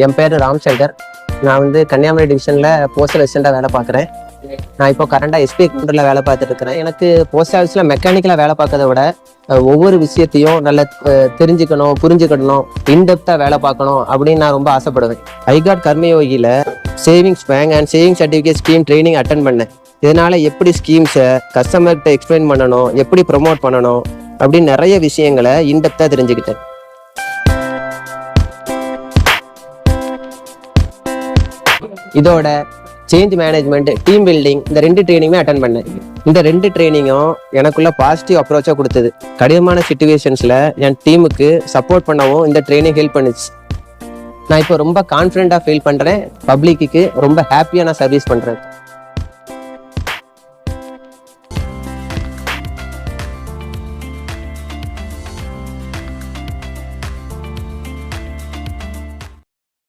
என் பேர் ராம்சங்கர். நான் வந்து கன்னியாகுமரி டிவிஷனில் போஸ்டல் அசிஸ்டண்டாக வேலை பார்க்குறேன். நான் இப்போ கரண்டாக எஸ்பி கவுண்டரில் வேலை பார்த்துட்டு இருக்கிறேன். எனக்கு போஸ்ட் ஆஃபீஸில் மெக்கானிக்கலாக வேலை பார்க்கறத விட ஒவ்வொரு விஷயத்தையும் நல்லா தெரிஞ்சுக்கணும், புரிஞ்சுக்கணும், இன்டெப்த்தாக வேலை பார்க்கணும் அப்படின்னு நான் ரொம்ப ஆசைப்படுவேன். ஐகாட் கர்மயோகியில் savings bank and savings certificate scheme training attend பண்ணேன். இதனால் எப்படி ஸ்கீம்ஸை கஸ்டமர்கிட்ட எக்ஸ்பிளைன் பண்ணணும், எப்படி ப்ரொமோட் பண்ணணும் அப்படின்னு நிறைய விஷயங்களை இன்டெப்த்தாக தெரிஞ்சுக்கிட்டேன். இதோட சேஞ்ச் மேனேஜ்மெண்ட், டீம் பில்டிங், இந்த 2 ட்ரைனிங்குமே அட்டன் பண்ணேன். இந்த 2 ட்ரைனிங்கும் எனக்குள்ள பாசிட்டிவ் அப்ரோச்சாக கொடுத்தது. கடினமான சிச்சுவேஷன்ஸில் என் டீமுக்கு சப்போர்ட் பண்ணவும் இந்த ட்ரைனிங் ஹெல்ப் பண்ணுச்சு. நான் இப்போ ரொம்ப கான்ஃபிடென்ட்டாக ஃபீல் பண்ணுறேன். பப்ளிக்கு ரொம்ப ஹாப்பியாக நான் சர்வீஸ் பண்ணுறேன்.